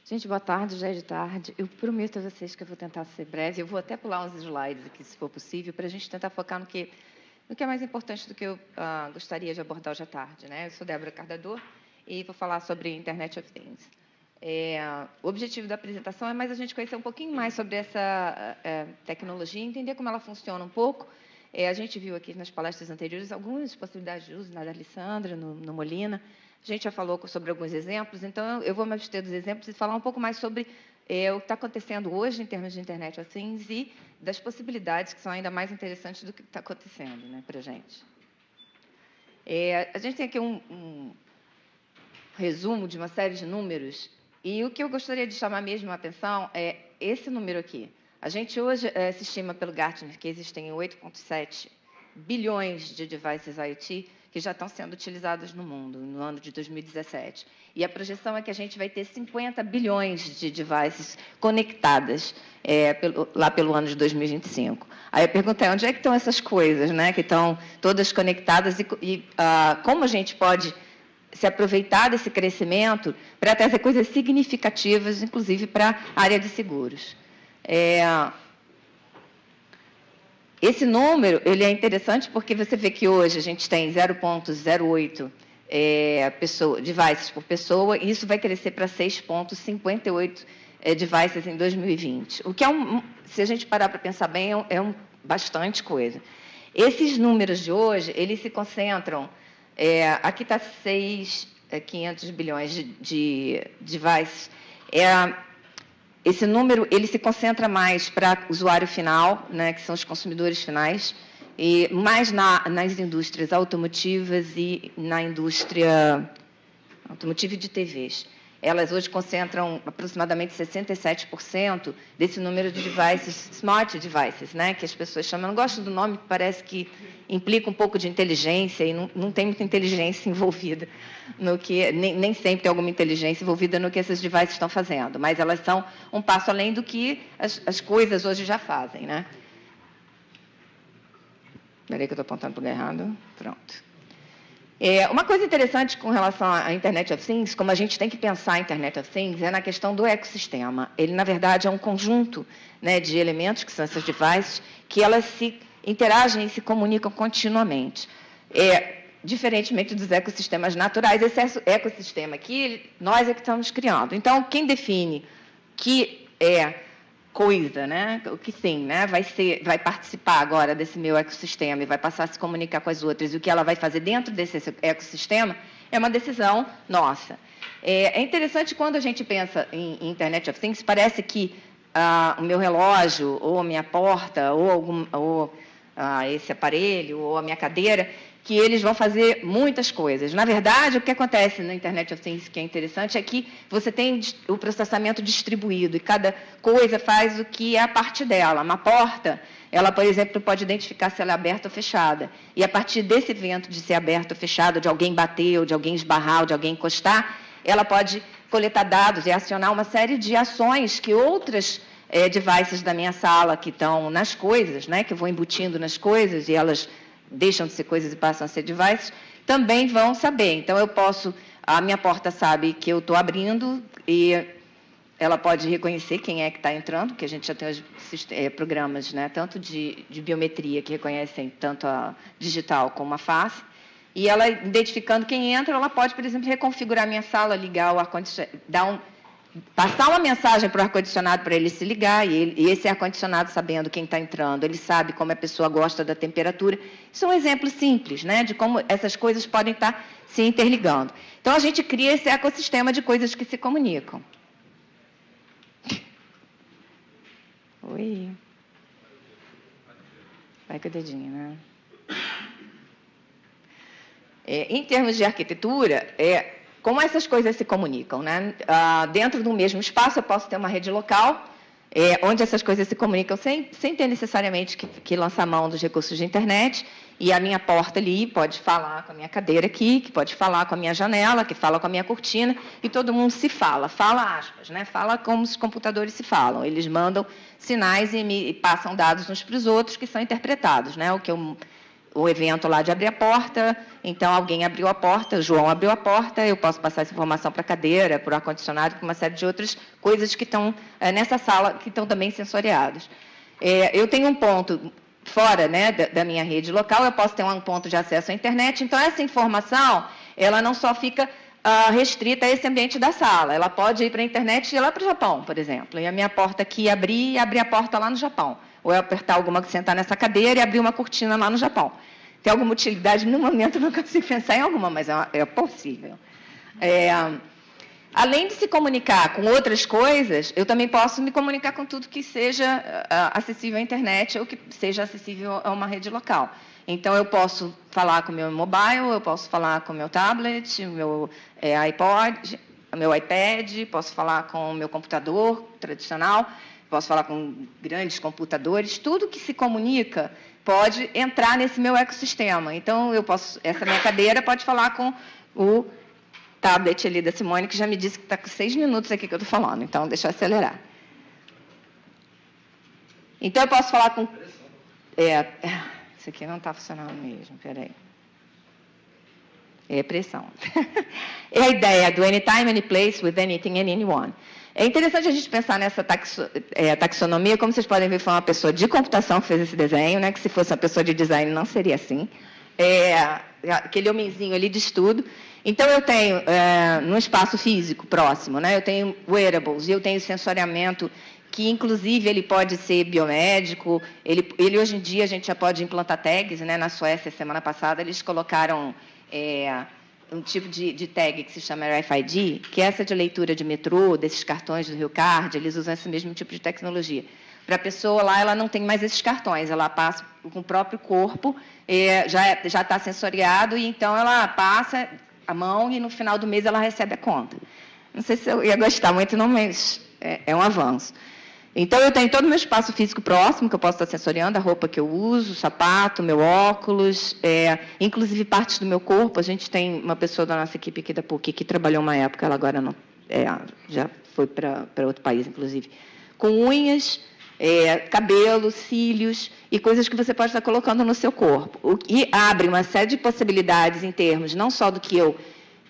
Gente, boa tarde, já é de tarde. Eu prometo a vocês que eu vou tentar ser breve. Eu vou até pular uns slides aqui, se for possível, para a gente tentar focar no que é mais importante do que eu gostaria de abordar hoje à tarde, né? Eu sou Débora Cardador e vou falar sobre Internet of Things. O objetivo da apresentação é mais a gente conhecer um pouquinho mais sobre essa tecnologia, entender como ela funciona um pouco. A gente viu aqui nas palestras anteriores algumas possibilidades de uso, na da Alessandra, no Molina. A gente já falou sobre alguns exemplos, então eu vou me abster dos exemplos e falar um pouco mais sobre o que está acontecendo hoje em termos de Internet of Things e das possibilidades que são ainda mais interessantes do que está acontecendo, né, para a gente. A gente tem aqui um resumo de uma série de números e o que eu gostaria de chamar mesmo a atenção é esse número aqui. A gente hoje se estima pelo Gartner que existem 8,7 bilhões de devices IoT que já estão sendo utilizados no mundo, no ano de 2017. E a projeção é que a gente vai ter 50 bilhões de devices conectadas lá pelo ano de 2025. Aí a pergunta é, onde é que estão essas coisas, né, que estão todas conectadas e como a gente pode se aproveitar desse crescimento para trazer coisas significativas, inclusive para a área de seguros. Esse número ele é interessante porque você vê que hoje a gente tem 0,08 devices por pessoa, e isso vai crescer para 6,58 devices em 2020. O que se a gente parar para pensar bem, bastante coisa. Esses números de hoje, eles se concentram, aqui está 500 bilhões de devices. Esse número ele se concentra mais para o usuário final, né, que são os consumidores finais, e mais nas indústrias automotivas e na indústria automotiva e de TVs. Elas hoje concentram aproximadamente 67% desse número de devices, smart devices, né, que as pessoas chamam. Eu não gosto do nome, parece que implica um pouco de inteligência e não tem muita inteligência envolvida no que, nem sempre tem alguma inteligência envolvida no que esses devices estão fazendo, mas elas são um passo além do que as coisas hoje já fazem, né? Espera aí que eu estou apontando para o lugar errado. Pronto. Uma coisa interessante com relação à Internet of Things, como a gente tem que pensar a Internet of Things, é na questão do ecossistema. Ele, na verdade, é um conjunto, né, de elementos, que são esses devices, que elas se interagem e se comunicam continuamente. Diferentemente dos ecossistemas naturais, esse ecossistema aqui, nós é que estamos criando. Então, quem define que coisa, né, o que sim, né, vai participar agora desse meu ecossistema e vai passar a se comunicar com as outras, e o que ela vai fazer dentro desse ecossistema é uma decisão nossa. É interessante quando a gente pensa em Internet of Things, parece que o meu relógio, ou a minha porta, ou esse aparelho, ou a minha cadeira, que eles vão fazer muitas coisas. Na verdade, o que acontece na Internet of Things, que é interessante, é que você tem o processamento distribuído e cada coisa faz o que é a parte dela. Uma porta, ela, por exemplo, pode identificar se ela é aberta ou fechada. E a partir desse evento de ser aberta ou fechada, de alguém bater, ou de alguém esbarrar, ou de alguém encostar, ela pode coletar dados e acionar uma série de ações que outras devices da minha sala, que estão nas coisas, né, que eu vou embutindo nas coisas e elas deixam de ser coisas e passam a ser devices, também vão saber. Então, a minha porta sabe que eu estou abrindo e ela pode reconhecer quem é que está entrando, que a gente já tem os programas, né, tanto de biometria, que reconhecem tanto a digital como a face, e ela, identificando quem entra, ela pode, por exemplo, reconfigurar a minha sala, ligar o ar-condicionado, passar uma mensagem para o ar-condicionado para ele se ligar, e esse ar-condicionado, sabendo quem está entrando, ele sabe como a pessoa gosta da temperatura. Isso é um exemplo simples, né, de como essas coisas podem estar se interligando. Então, a gente cria esse ecossistema de coisas que se comunicam. Oi. Vai com o dedinho, né? Em termos de arquitetura, como essas coisas se comunicam, né? Dentro do mesmo espaço, eu posso ter uma rede local, onde essas coisas se comunicam sem ter necessariamente que lançar mão dos recursos de internet, e a minha porta ali pode falar com a minha cadeira aqui, que pode falar com a minha janela, que fala com a minha cortina, e todo mundo se fala aspas, né? Fala como os computadores se falam. Eles mandam sinais e passam dados uns para os outros que são interpretados, né? O que eu o evento lá de abrir a porta, então alguém abriu a porta, o João abriu a porta, eu posso passar essa informação para a cadeira, para o ar-condicionado, para uma série de outras coisas que estão nessa sala, que estão também sensoriadas. Eu tenho um ponto fora, né, da minha rede local, eu posso ter um ponto de acesso à internet, então essa informação, ela não só fica restrita a esse ambiente da sala, ela pode ir para a internet e ir lá para o Japão, por exemplo, e a minha porta aqui abrir a porta lá no Japão, ou eu apertar alguma, sentar nessa cadeira e abrir uma cortina lá no Japão. Tem alguma utilidade? No momento eu não consigo pensar em alguma, mas é possível. Além de se comunicar com outras coisas, eu também posso me comunicar com tudo que seja acessível à internet ou que seja acessível a uma rede local. Então, eu posso falar com o meu mobile, eu posso falar com o meu tablet, o meu iPod, o meu iPad, posso falar com o meu computador tradicional, posso falar com grandes computadores, tudo que se comunica pode entrar nesse meu ecossistema. Então, essa minha cadeira pode falar com o tablet ali da Simone, que já me disse que está com 6 minutos aqui que eu estou falando, então deixa eu acelerar. Então, eu posso falar com... isso aqui não está funcionando mesmo, peraí. É pressão. É a ideia do anytime, any place, with anything and anyone. É interessante a gente pensar nessa taxonomia, como vocês podem ver, foi uma pessoa de computação que fez esse desenho, né? Que se fosse uma pessoa de design não seria assim. Aquele homenzinho ali de estudo. Então, eu tenho, num espaço físico próximo, né? Eu tenho wearables, e eu tenho sensoriamento, que inclusive ele pode ser biomédico, ele hoje em dia a gente já pode implantar tags, né? Na Suécia, semana passada, eles colocaram um tipo de tag que se chama RFID, que é essa de leitura de metrô, desses cartões do Rio Card, eles usam esse mesmo tipo de tecnologia. Para a pessoa lá, ela não tem mais esses cartões, ela passa com o próprio corpo, já está sensoriado, e então ela passa a mão e no final do mês ela recebe a conta. Não sei se eu ia gostar muito, não, mas é um avanço. Então, eu tenho todo o meu espaço físico próximo, que eu posso estar sensoriando, a roupa que eu uso, o sapato, meu óculos, inclusive partes do meu corpo. A gente tem uma pessoa da nossa equipe aqui da PUC que trabalhou uma época, ela agora não, já foi para outro país, inclusive, com unhas, cabelo, cílios e coisas que você pode estar colocando no seu corpo. E abre uma série de possibilidades em termos não só do que eu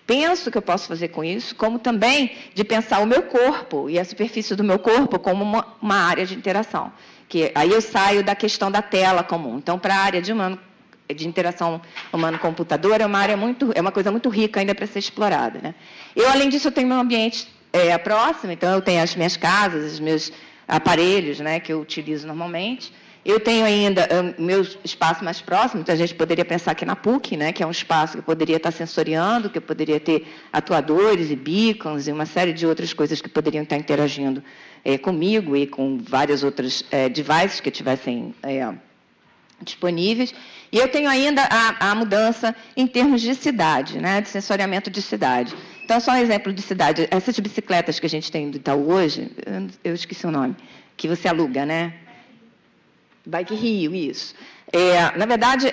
penso que eu posso fazer com isso, como também de pensar o meu corpo e a superfície do meu corpo como uma área de interação. Que aí eu saio da questão da tela comum. Então, para a área de interação humano-computador, é uma coisa muito rica ainda para ser explorada, né? Além disso, eu tenho meu ambiente próximo, então eu tenho as minhas casas, os meus aparelhos, né, que eu utilizo normalmente. Eu tenho ainda o meu espaço mais próximo, então a gente poderia pensar aqui na PUC, né, que é um espaço que eu poderia estar sensoriando, que eu poderia ter atuadores e beacons e uma série de outras coisas que poderiam estar interagindo comigo e com vários outros devices que estivessem disponíveis. E eu tenho ainda a mudança em termos de cidade, né, de sensoriamento de cidade. Então, só um exemplo de cidade. Essas bicicletas que a gente tem do Itaú hoje, eu esqueci o nome, que você aluga, né? Bike Rio, isso. Na verdade,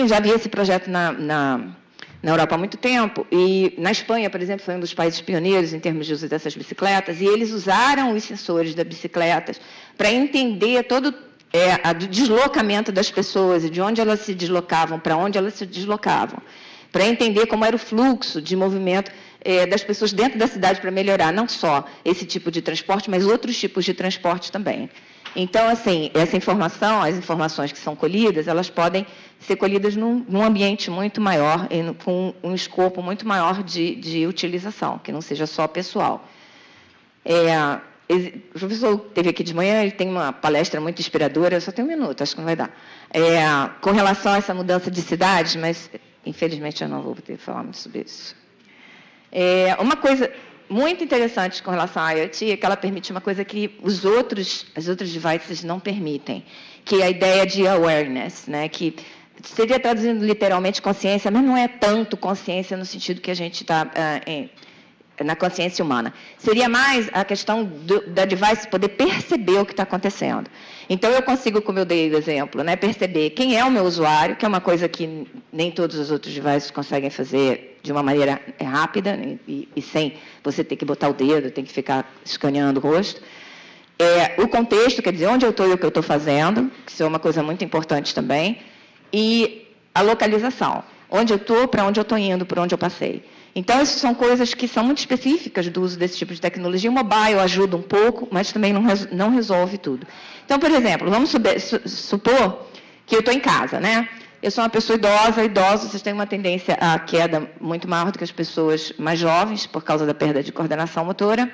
já havia esse projeto na Europa há muito tempo, e na Espanha, por exemplo, foi um dos países pioneiros em termos de uso dessas bicicletas, e eles usaram os sensores das bicicletas para entender todo o deslocamento das pessoas, e de onde elas se deslocavam, para onde elas se deslocavam, para entender como era o fluxo de movimento das pessoas dentro da cidade, para melhorar não só esse tipo de transporte, mas outros tipos de transporte também. Então, assim, essa informação, as informações que são colhidas, elas podem ser colhidas num ambiente muito maior, com um escopo muito maior de utilização, que não seja só pessoal. O professor esteve aqui de manhã, ele tem uma palestra muito inspiradora, eu só tenho um minuto, acho que não vai dar, com relação a essa mudança de cidade, mas, infelizmente, eu não vou poder falar muito sobre isso. Uma coisa muito interessante com relação à IoT é que ela permite uma coisa que as outros devices não permitem, que é a ideia de awareness, né? Que seria traduzindo literalmente consciência, mas não é tanto consciência no sentido que a gente está na consciência humana. Seria mais a questão da device poder perceber o que está acontecendo. Então, eu consigo, como eu dei o exemplo, né, perceber quem é o meu usuário, que é uma coisa que nem todos os outros devices conseguem fazer de uma maneira rápida e sem você ter que botar o dedo, tem que ficar escaneando o rosto. O contexto, quer dizer, onde eu estou e o que eu estou fazendo, que isso é uma coisa muito importante também. E a localização. Onde eu estou, para onde eu estou indo, por onde eu passei. Então, essas são coisas que são muito específicas do uso desse tipo de tecnologia. O mobile ajuda um pouco, mas também não resolve tudo. Então, por exemplo, vamos supor que eu estou em casa, né? Eu sou uma pessoa idosa, idosos vocês têm uma tendência à queda muito maior do que as pessoas mais jovens, por causa da perda de coordenação motora.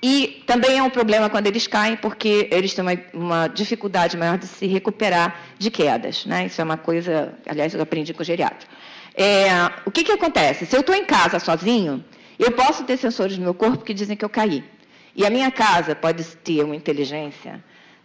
E também é um problema quando eles caem, porque eles têm uma dificuldade maior de se recuperar de quedas, né? Isso é uma coisa, aliás, eu aprendi com o geriatra. O que acontece? Se eu estou em casa sozinho, eu posso ter sensores no meu corpo que dizem que eu caí. E a minha casa pode ter uma inteligência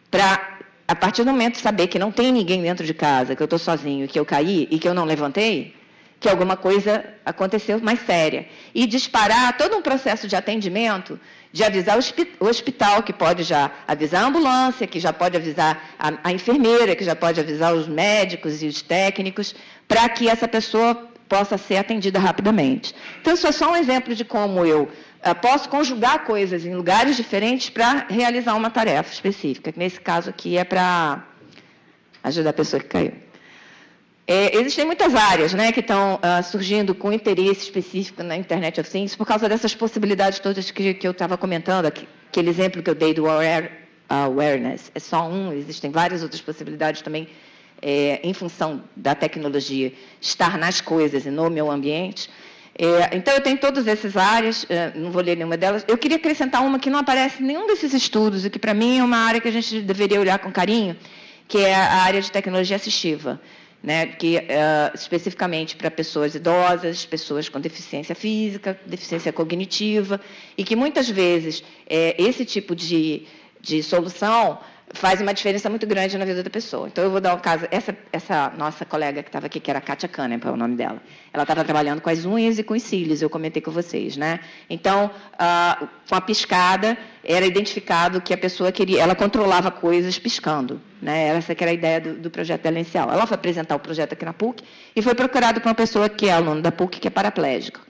para, a partir do momento, saber que não tem ninguém dentro de casa, que eu estou sozinho, que eu caí e que eu não levantei, que alguma coisa aconteceu mais séria. E disparar todo um processo de atendimento, de avisar o hospital, que pode já avisar a ambulância, que já pode avisar a enfermeira, que já pode avisar os médicos e os técnicos, para que essa pessoa possa ser atendida rapidamente. Então, isso é só um exemplo de como eu posso conjugar coisas em lugares diferentes para realizar uma tarefa específica, que nesse caso aqui é para ajudar a pessoa que caiu. Existem muitas áreas, né, que estão surgindo com interesse específico na Internet of Things, por causa dessas possibilidades todas que eu estava comentando, aquele exemplo que eu dei do awareness, é só um, existem várias outras possibilidades também, em função da tecnologia estar nas coisas e no meu ambiente. Então, eu tenho todas essas áreas, não vou ler nenhuma delas. Eu queria acrescentar uma que não aparece em nenhum desses estudos, e que, para mim, é uma área que a gente deveria olhar com carinho, que é a área de tecnologia assistiva, né, que especificamente para pessoas idosas, pessoas com deficiência física, deficiência cognitiva, e que muitas vezes esse tipo de solução faz uma diferença muito grande na vida da pessoa. Então, eu vou dar um caso. Essa nossa colega que estava aqui, que era a Kátia Kahneman, é o nome dela, ela estava trabalhando com as unhas e com os cílios, eu comentei com vocês, né? Então, com a piscada, era identificado que a pessoa queria, ela controlava coisas piscando, né? Essa que era a ideia do projeto dela inicial. Ela foi apresentar o projeto aqui na PUC e foi procurada por uma pessoa que é aluna da PUC, que é paraplégica.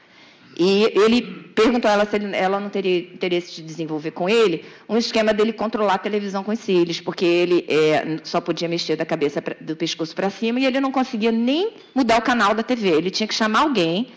E ele perguntou a ela se ela não teria interesse de desenvolver com ele um esquema dele controlar a televisão com os cílios, porque ele só podia mexer da cabeça do pescoço para cima e ele não conseguia nem mudar o canal da TV. Ele tinha que chamar alguém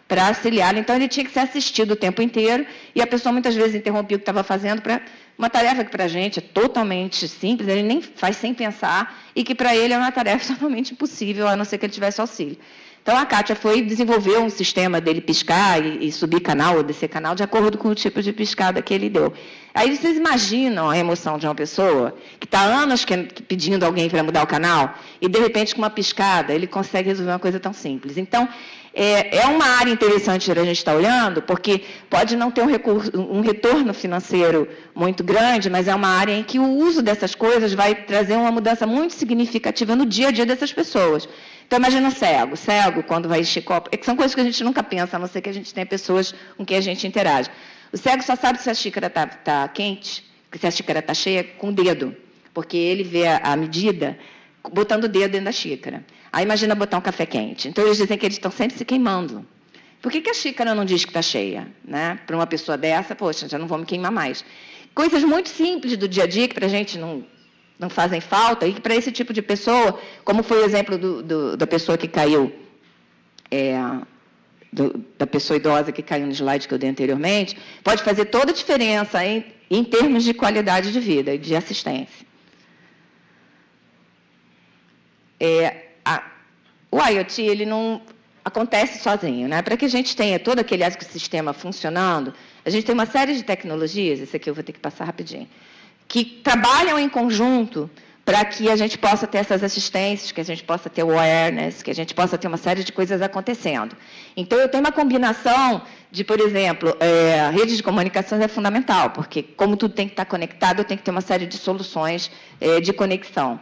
para auxiliá-lo, então ele tinha que ser assistido o tempo inteiro e a pessoa muitas vezes interrompia o que estava fazendo para uma tarefa que para a gente é totalmente simples, ele nem faz sem pensar e que para ele é uma tarefa totalmente impossível, a não ser que ele tivesse auxílio. Então, a Kátia foi desenvolver um sistema dele piscar e subir canal ou descer canal de acordo com o tipo de piscada que ele deu. Aí vocês imaginam a emoção de uma pessoa que está há anos pedindo alguém para mudar o canal e, de repente, com uma piscada, ele consegue resolver uma coisa tão simples. Então, é uma área interessante que a gente está olhando, porque pode não ter um retorno financeiro muito grande, mas é uma área em que o uso dessas coisas vai trazer uma mudança muito significativa no dia a dia dessas pessoas. Então, imagina o cego, quando vai encher copo, que são coisas que a gente nunca pensa, a não ser que a gente tenha pessoas com quem a gente interage. O cego só sabe se a xícara está quente, se a xícara está cheia, com o dedo, porque ele vê a medida botando o dedo dentro da xícara. Aí imagina botar um café quente. Então, eles dizem que eles estão sempre se queimando. Por que a xícara não diz que está cheia? Né? Para uma pessoa dessa, poxa, já não vou me queimar mais. Coisas muito simples do dia a dia que para a gente não fazem falta, e que para esse tipo de pessoa, como foi o exemplo da pessoa que caiu, da pessoa idosa que caiu no slide que eu dei anteriormente, pode fazer toda a diferença em termos de qualidade de vida e de assistência. O IoT, ele não acontece sozinho, né? Para que a gente tenha todo aquele ecossistema funcionando, a gente tem uma série de tecnologias, esse aqui eu vou ter que passar rapidinho, que trabalham em conjunto para que a gente possa ter essas assistências, que a gente possa ter o awareness, que a gente possa ter uma série de coisas acontecendo. Então, eu tenho uma combinação de, por exemplo, a rede de comunicações é fundamental, porque como tudo tem que estar conectado, eu tenho que ter uma série de soluções de conexão.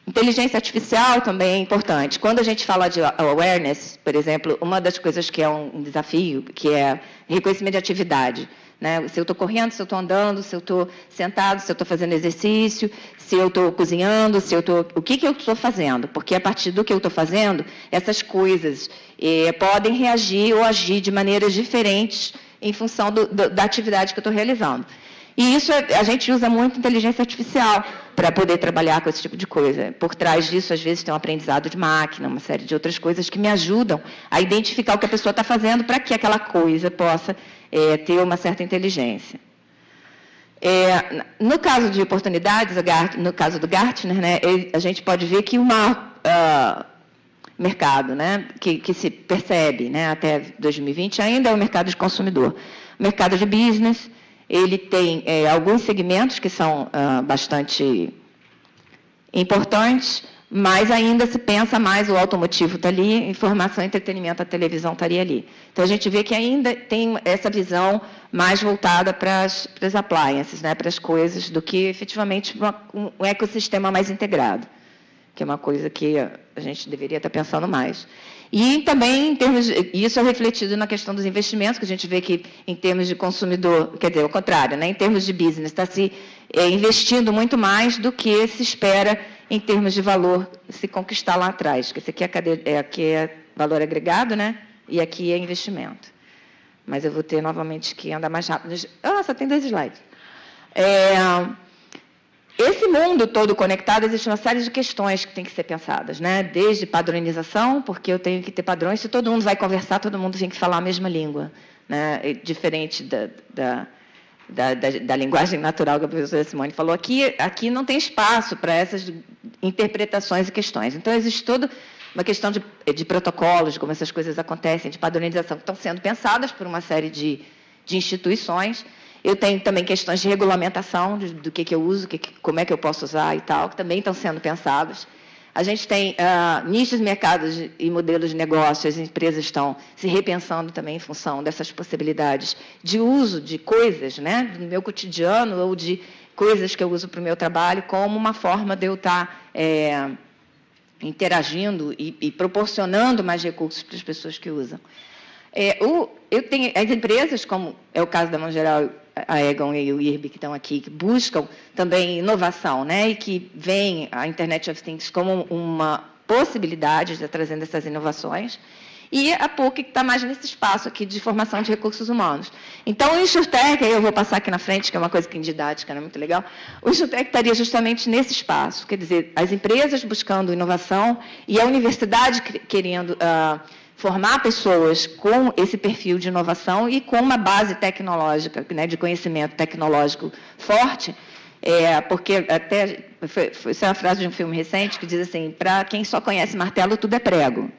Inteligência artificial também é importante. Quando a gente fala de awareness, por exemplo, uma das coisas que é um desafio, que é reconhecimento de atividade. Né? Se eu estou correndo, se eu estou andando, se eu estou sentado, se eu estou fazendo exercício, se eu estou cozinhando, o que eu estou fazendo? Porque a partir do que eu estou fazendo, essas coisas podem reagir ou agir de maneiras diferentes em função da atividade que eu estou realizando. E isso a gente usa muito inteligência artificial para poder trabalhar com esse tipo de coisa. Por trás disso, às vezes, tem um aprendizado de máquina, uma série de outras coisas que me ajudam a identificar o que a pessoa está fazendo para que aquela coisa possa ter uma certa inteligência. No caso de oportunidades, no caso do Gartner, né, a gente pode ver que o maior mercado, né, que se percebe, né, até 2020 ainda é o mercado de consumidor. O mercado de business, ele tem alguns segmentos que são bastante importantes, mas ainda se pensa mais, o automotivo está ali, informação, entretenimento, a televisão estaria ali. Então, a gente vê que ainda tem essa visão mais voltada para as appliances, né, para as coisas, do que efetivamente um ecossistema mais integrado, que é uma coisa que a gente deveria estar pensando mais. E também, isso é refletido na questão dos investimentos, que a gente vê que, em termos de consumidor, quer dizer, ao contrário, né, em termos de business, está se investindo muito mais do que se espera em termos de valor se conquistar lá atrás. Porque esse aqui é valor agregado, né, e aqui é investimento. Mas eu vou ter novamente que andar mais rápido. Só tem 2 slides. Esse mundo todo conectado, existe uma série de questões que têm que ser pensadas, né? Desde padronização, porque eu tenho que ter padrões, se todo mundo vai conversar, todo mundo tem que falar a mesma língua, né? Diferente da linguagem natural que a professora Simone falou, aqui não tem espaço para essas interpretações e questões. Então, existe toda uma questão de protocolos, de como essas coisas acontecem, de padronização, que estão sendo pensadas por uma série de instituições. Eu tenho também questões de regulamentação, do que eu uso, como é que eu posso usar e tal, que também estão sendo pensadas. A gente tem nichos, mercados e modelos de negócio, as empresas estão se repensando também em função dessas possibilidades de uso de coisas, né, do meu cotidiano ou de coisas que eu uso para o meu trabalho, como uma forma de eu estar interagindo e proporcionando mais recursos para as pessoas que usam. Eu tenho as empresas, como é o caso da Mangeral, a Egon e o IRB, que estão aqui, que buscam também inovação, né, e que veem a Internet of Things como uma possibilidade de trazendo essas inovações, e a PUC, que está mais nesse espaço aqui de formação de recursos humanos. Então, o InsurTech, aí eu vou passar aqui na frente, que é uma coisa que em didática não é muito legal, o InsurTech estaria justamente nesse espaço, quer dizer, as empresas buscando inovação e a universidade querendo formar pessoas com esse perfil de inovação e com uma base tecnológica, né, de conhecimento tecnológico forte, porque até isso é uma frase de um filme recente que diz assim, para quem só conhece martelo, tudo é prego.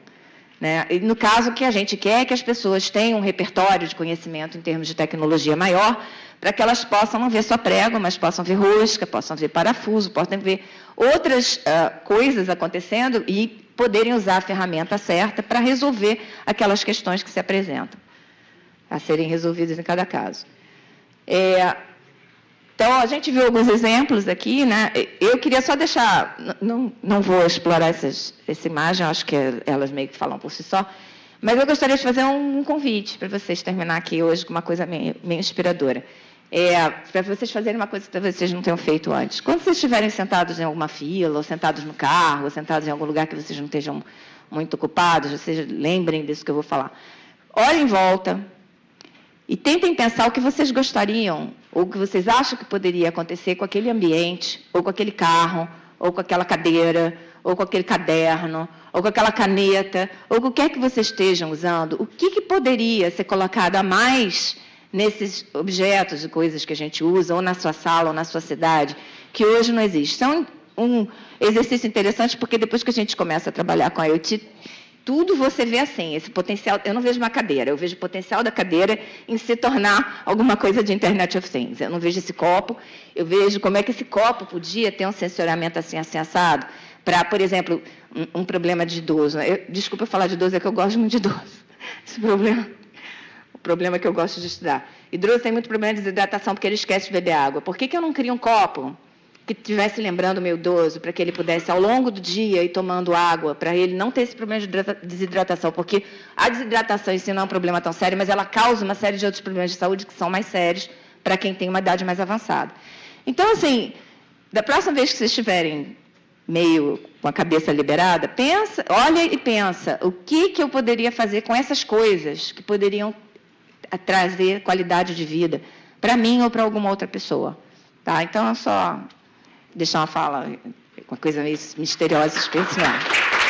Né? E no caso, que a gente quer que as pessoas tenham um repertório de conhecimento em termos de tecnologia maior, para que elas possam não ver só prego, mas possam ver rosca, possam ver parafuso, possam ver outras coisas acontecendo e poderem usar a ferramenta certa para resolver aquelas questões que se apresentam, a serem resolvidas em cada caso. Então, a gente viu alguns exemplos aqui, né? Eu queria só deixar, não vou explorar essa imagem, acho que elas meio que falam por si só, mas eu gostaria de fazer um convite para vocês terminar aqui hoje com uma coisa meio inspiradora. Para vocês fazerem uma coisa que talvez vocês não tenham feito antes. Quando vocês estiverem sentados em alguma fila, ou sentados no carro, ou sentados em algum lugar que vocês não estejam muito ocupados, vocês lembrem disso que eu vou falar. Olhem em volta e tentem pensar o que vocês gostariam, ou o que vocês acham que poderia acontecer com aquele ambiente, ou com aquele carro, ou com aquela cadeira, ou com aquele caderno, ou com aquela caneta, ou com o que é que vocês estejam usando. O que poderia ser colocado a mais nesses objetos e coisas que a gente usa, ou na sua sala, ou na sua cidade, que hoje não existe. São um exercício interessante, porque depois que a gente começa a trabalhar com a IoT, tudo você vê assim, esse potencial. Eu não vejo uma cadeira, eu vejo o potencial da cadeira em se tornar alguma coisa de Internet of Things. Eu não vejo esse copo, eu vejo como é que esse copo podia ter um sensoriamento assim, assado, para, por exemplo, um problema de idoso. Desculpa falar de idoso, é que eu gosto muito de idoso. Esse problema que eu gosto de estudar. Idoso tem muito problema de desidratação, porque ele esquece de beber água. Por que eu não crio um copo que estivesse lembrando o meu idoso, para que ele pudesse, ao longo do dia, ir tomando água, para ele não ter esse problema de desidratação? Porque a desidratação em si não é um problema tão sério, mas ela causa uma série de outros problemas de saúde que são mais sérios para quem tem uma idade mais avançada. Então, assim, da próxima vez que vocês estiverem meio com a cabeça liberada, olha e pensa, o que eu poderia fazer com essas coisas que poderiam trazer qualidade de vida para mim ou para alguma outra pessoa. Tá? Então, é só deixar uma fala, uma coisa meio misteriosa e especial.